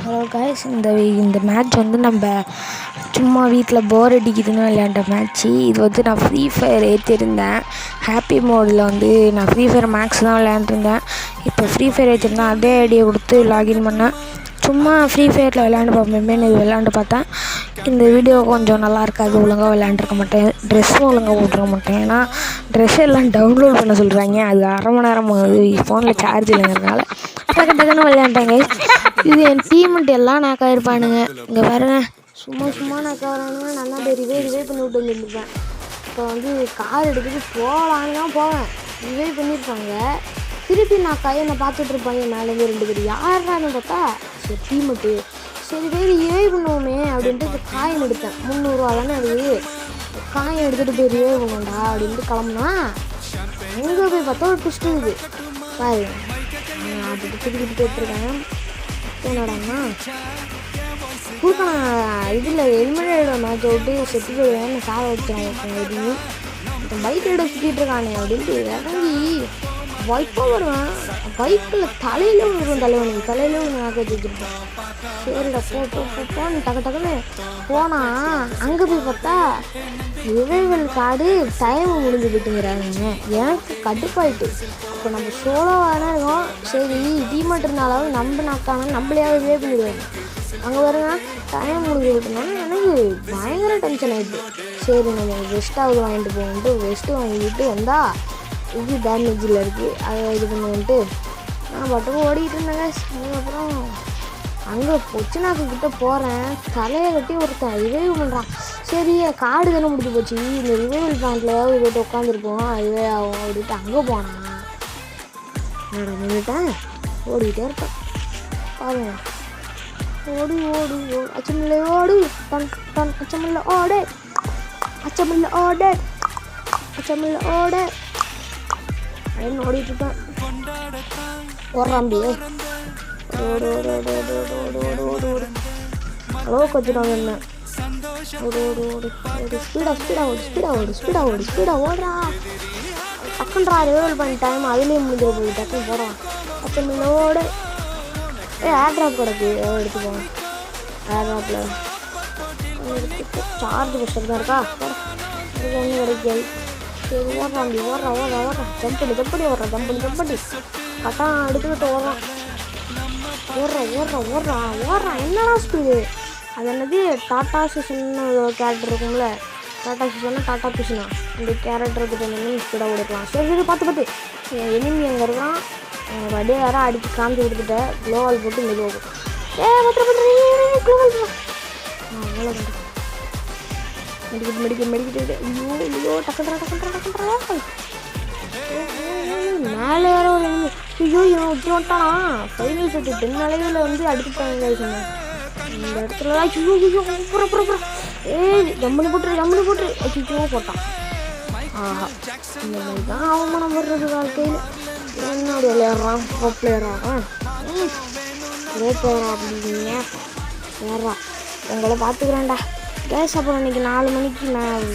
Hello guys, இந்த match வந்து நம்ம சும்மா வீட்டில் போர் அடிக்குதுன்னு விளையாண்ட மேட்ச்சு. இது வந்து நான் ஃப்ரீ ஃபயர் ஏற்றிருந்தேன். ஹாப்பி மோடில் வந்து நான் ஃப்ரீ ஃபயர் மேக்ஸ் தான் விளையாண்டுருந்தேன். இப்போ ஃப்ரீ ஃபயர் ஏற்றிருந்தேன். அதே ஐடியா கொடுத்து லாகின் பண்ணேன். சும்மா ஃப்ரீ ஃபயரில் விளையாண்டு பார்ப்போமேனு இது விளையாண்டு பார்த்தேன். இந்த வீடியோ கொஞ்சம் நல்லா இருக்காது, ஒழுங்காக விளையாண்டுருக்க மாட்டேன், ட்ரெஸ்ஸும் ஒழுங்காக போட்டுருக்க மாட்டேன். ஏன்னா ட்ரெஸ் எல்லாம் டவுன்லோட் பண்ண சொல்கிறாங்க. அது அரை மணி நேரம் ஆகுது, ஃபோனில் சார்ஜ் இல்லைங்கிறதுனால டக்குன்னு விளையாண்டாங்க. இது என் டீமெண்ட் எல்லாம் நாக்காக இருப்பானுங்க. இங்கே பாருங்க, சும்மா நாக்காக வரானுங்க. நான் தான் ரிவே பண்ணி விட்டு வந்துருப்பேன். இப்போ வந்து கார் எடுத்துட்டு போகலான்னு தான் போவேன். ரிவே பண்ணியிருப்பாங்க. திருப்பி நான் கையை பார்த்துட்டு இருப்பாங்க மேலேருந்து 2 பேர். யாருன்னு பார்த்தா சரி டீமெண்ட்டு. சரி பேர் ரிவே பண்ணுவோமே அப்படின்ட்டு இப்போ காயின் எடுத்தேன். 300 ரூபா தானே அது. காயின் எடுத்துகிட்டு போய் ரிவே பண்ணுவோண்டா அப்படின்ட்டு கிளம்புனா அங்கே போய் பார்த்தா ஒரு ட்விஸ்ட் இருக்குது பாரு. அப்படி திருப்பிட்டு போயிட்டுருக்கேன். என்னடாண்ணா குறுக்கான இதில் எலிமினேட் மேட்ச் விட்டு செத்து போயிடுவேன். சாரை வச்சுருவாங்க. பைக் எடுத்து சுற்றிட்டு இருக்கானே அப்படின்ட்டு இறங்கி பைக்காக வருவேன். பைக்கில் தலையில விழுவும். தலையில ஒன்று நாக்க வச்சுருப்பேன். சரிடா போன்னு டக்குன்னு போனால் அங்கே போய் பார்த்தா ரிவைவல் கார்டு டைம் முடிஞ்சு போயிட்டுங்கிறாங்க. எனக்கு கடுப்பாயிட்டு. இப்போ நம்ம சோலோவாக தான் இருக்கோம். சரி டீமெண்ட் இருந்தாலும் நம்ம நாக்கான நம்மளையாவது ரிவே பண்ணிடுவாங்க. அங்கே வருங்க டைம் முடிஞ்சு போயிட்டுனால எனக்கு பயங்கர டென்ஷன் ஆகிடுது. சரி நம்ம வெஸ்ட்டாவது வாங்கிட்டு போகணுன்ட்டு வெஸ்ட்டு வாங்கிட்டு வந்தால் இது டேமேஜில் இருக்குது. அதை இது பண்ணுவோன்ட்டு நான் மட்டும் ஓடிக்கிட்டு இருந்தேங்க. அதுக்கப்புறம் அங்கே பொச்சினாக்கிட்ட போகிறேன். தலையை கட்டி ஒருத்தன் ரிவைவ் பண்ணுறான். சரி கார்டு தானே முடிஞ்சு போச்சு, இந்த ரிவைவல் பேங்க்லையாவது போய்ட்டு உட்காந்துருப்போம், அதுவே ஆகும் அப்படின்ட்டு அங்கே போனான். நான் நின்றுட்டேன். ஓடிக்கிட்டே இருப்பேன் பாருங்க. ஓடு அச்சமில்லை ஓடு அச்சமில்லை ஓடு அப்படின்னு ஓடிட்டு இருப்பேன். ஓடுறாம்பியே ஓடு அளவு கொஞ்சம் என்ன ஸ்பீடா ஓடுறா டக்குன்றா. ரிவைவல் பண்ண டைம் அதுலேயும் முடிஞ்சிட போய் டக்குன்னு போகிறான். அச்சமில்லை ஓடு. ஏர் ட்ராப் கிடக்கு, எடுத்துப்போம். ஏர் ட்ராப்பில் சார்ஜ் கஷ்டம் தான் இருக்கா, ஒன்றும் கிடைக்காது. சரி ஓடுறான். ஜம்படி ஓடுறான். கட்டான் எடுத்துக்கிட்டு ஓடுறான். என்னடா ஸ்பீடு. அது என்னது டாட்டா சிஷன்னு ஒரு கேரக்டர் இருக்கும்ல, டாட்டா சிஷன்னா டாட்டா பிஷனா, இந்த கேரக்டர் எடுத்துகிட்டு ஸ்பீடாக ஓடிக்கலாம். சரி பார்த்து எனிமி அங்கே இருக்கான். எனக்கு அப்படியே யாரும் அடித்து காமிச்சு கொடுத்துட்டேன். க்ளோவால் போட்டு மெதுவாகும். க்ளோவால் அவ்வளோ மெடிக்கிட்டு ஐயோ டக்குன்றா மேலே வேற ஒரு ஐயோ இவன் விட்டு வந்துட்டானா. ஃபைனல் செட்டு 10 அளவில் வந்து அடிச்சுட்டாங்க சொன்னேன். இந்த இடத்துல ஐயோ ஜம்பனி போட்டு அச்சுச்சோ போட்டான். ஆஹா, இந்த மாதிரி தான் அவமானம் வர்றது வாழ்க்கையில். என்னோட விளையாடுறான் ப்ரோ பிளேயராக அப்படிங்க வேறா உங்களை பார்த்துக்கிறேன்டா கேஸ். அப்புறம் இன்னைக்கு 4 மணிக்கு நான்